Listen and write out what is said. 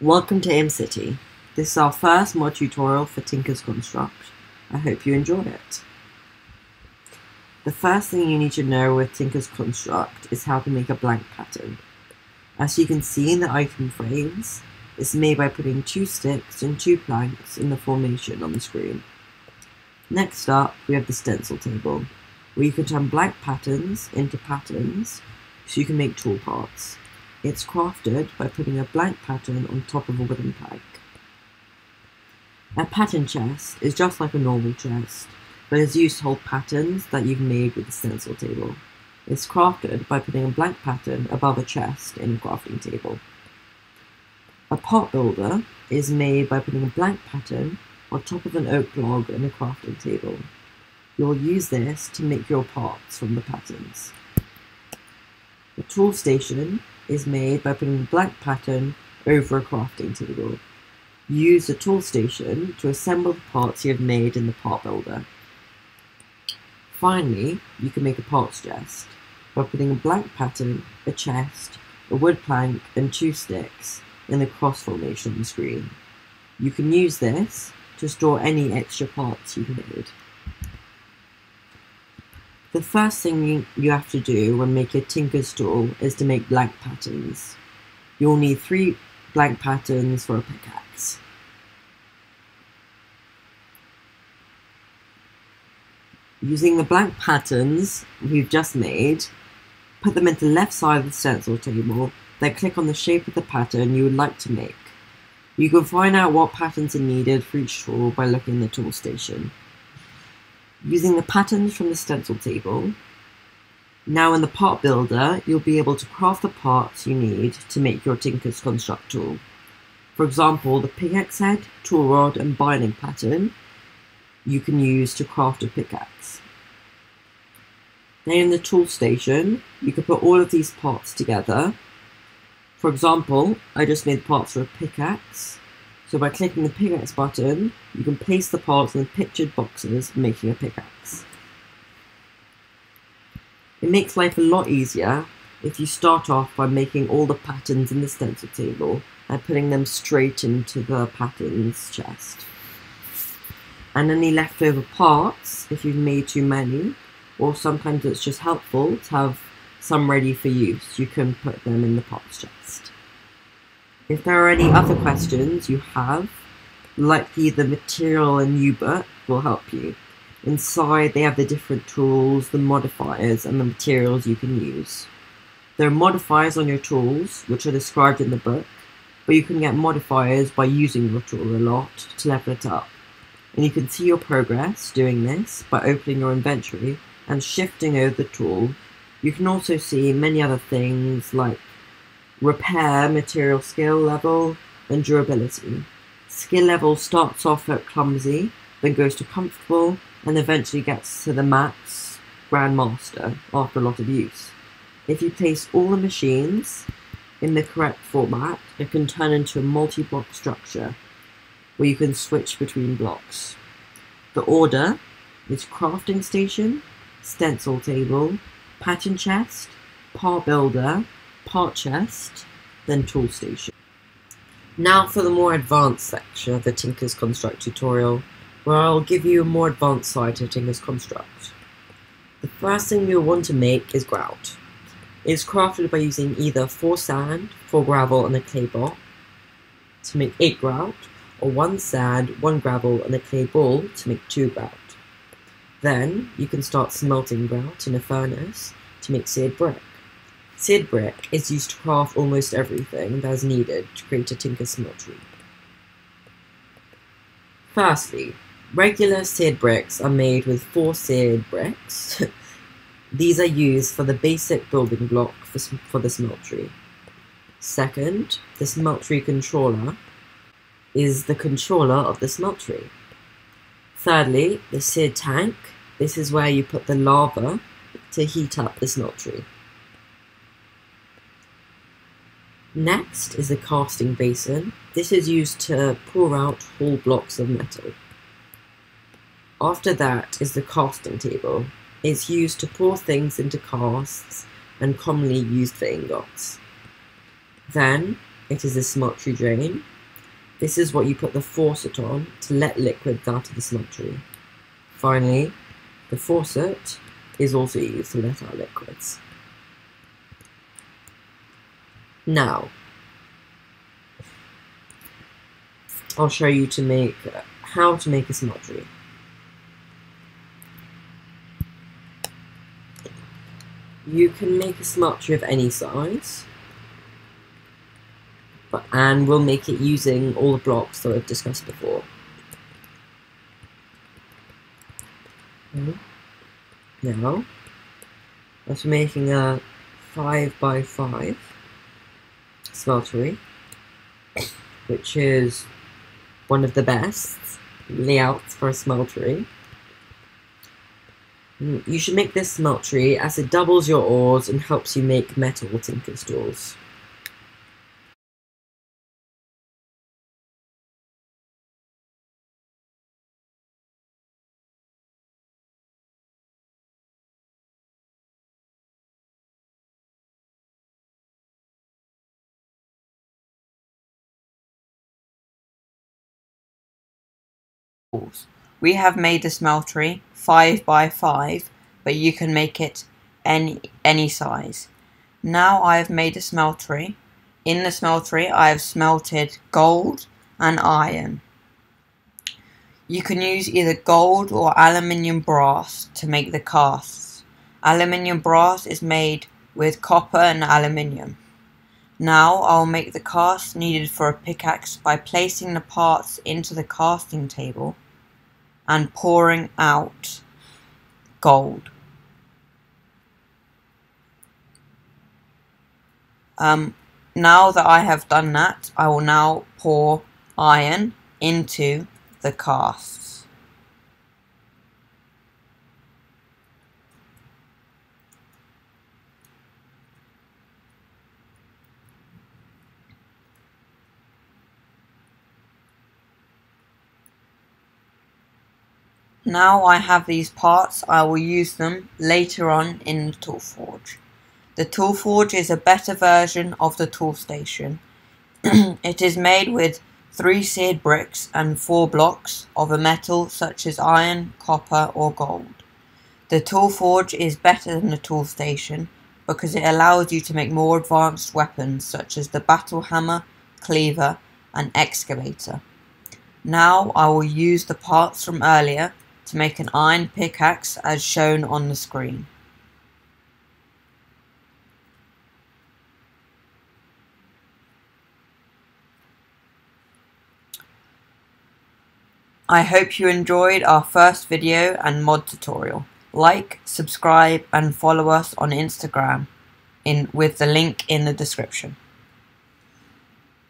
Welcome to AimCity. This is our first mod tutorial for Tinker's Construct. I hope you enjoy it. The first thing you need to know with Tinker's Construct is how to make a blank pattern. As you can see in the item frames, it's made by putting 2 sticks and 2 planks in the formation on the screen. Next up, we have the stencil table, where you can turn blank patterns into patterns so you can make tool parts. It's crafted by putting a blank pattern on top of a wooden plank. A pattern chest is just like a normal chest, but is used to hold patterns that you've made with the stencil table. It's crafted by putting a blank pattern above a chest in a crafting table. A pot builder is made by putting a blank pattern on top of an oak log in a crafting table. You'll use this to make your parts from the patterns. A tool station is made by putting a blank pattern over a crafting table. Use the tool station to assemble the parts you have made in the part builder. Finally, you can make a parts chest by putting a blank pattern, a chest, a wood plank, and 2 sticks in the cross formation on the screen. You can use this to store any extra parts you've made. The first thing you have to do when making a Tinker's tool is to make blank patterns. You'll need 3 blank patterns for a pickaxe. Using the blank patterns we've just made, put them into the left side of the stencil table, then click on the shape of the pattern you would like to make. You can find out what patterns are needed for each tool by looking in the tool station. Using the patterns from the stencil table, now in the part builder, you'll be able to craft the parts you need to make your Tinker's Construct tool. For example, the pickaxe head, tool rod, and binding pattern you can use to craft a pickaxe. Then in the tool station, you can put all of these parts together. For example, I just made parts for a pickaxe. So by clicking the pickaxe button, you can place the parts in the pictured boxes, making a pickaxe. It makes life a lot easier if you start off by making all the patterns in the stencil table and putting them straight into the patterns chest. And any leftover parts, if you've made too many, or sometimes it's just helpful to have some ready for use, you can put them in the parts chest. If there are any other questions you have, likely the material and new book will help you. Inside they have the different tools, the modifiers, and the materials you can use. There are modifiers on your tools, which are described in the book, but you can get modifiers by using your tool a lot to level it up. And you can see your progress doing this by opening your inventory and shifting over the tool. You can also see many other things like repair, material skill level, and durability. Skill level starts off at clumsy, then goes to comfortable, and eventually gets to the max grandmaster after a lot of use. If you place all the machines in the correct format, it can turn into a multi-block structure where you can switch between blocks. The order is crafting station, stencil table, pattern chest, part builder, part chest, then tool station. Now for the more advanced section of the Tinker's Construct tutorial, where I'll give you a more advanced side to Tinker's Construct. The first thing you'll want to make is grout. It is crafted by using either 4 sand, 4 gravel, and a clay block to make 8 grout, or 1 sand, 1 gravel, and a clay ball to make 2 grout. Then you can start smelting grout in a furnace to make seared brick. Seared brick is used to craft almost everything that is needed to create a Tinker's smeltery. Firstly, regular seared bricks are made with 4 seared bricks. These are used for the basic building block for the smeltery. Second, the smeltery controller is the controller of the smeltery. Thirdly, the seared tank. This is where you put the lava to heat up the smeltery. Next is the casting basin. This is used to pour out whole blocks of metal. After that is the casting table. It's used to pour things into casts and commonly used for ingots. Then it is a smeltery drain. This is what you put the faucet on to let liquids out of the smeltery. Finally, the faucet is also used to let out liquids. Now, I'll show you how to make a smeltery. You can make a smeltery of any size, and we'll make it using all the blocks that we've discussed before. Now, as we're making a 5x5 smeltery, which is one of the best layouts for a smeltery, you should make this smeltery as it doubles your ores and helps you make metal tinker's tools. We have made the smeltery 5x5, but you can make it any size. Now I have made a smeltery. In the smeltery I have smelted gold and iron. You can use either gold or aluminium brass to make the casts. Aluminium brass is made with copper and aluminium. Now I'll make the cast needed for a pickaxe by placing the parts into the casting table and pouring out gold. Now that I have done that, I will now pour iron into the casts. Now I have these parts, I will use them later on in the tool forge. The tool forge is a better version of the tool station. It is made with 3 seared bricks and 4 blocks of a metal such as iron, copper or gold. The tool forge is better than the tool station because it allows you to make more advanced weapons such as the battle hammer, cleaver and excavator. Now I will use the parts from earlier to make an iron pickaxe as shown on the screen. I hope you enjoyed our first video and mod tutorial. Like, subscribe and follow us on Instagram with the link in the description.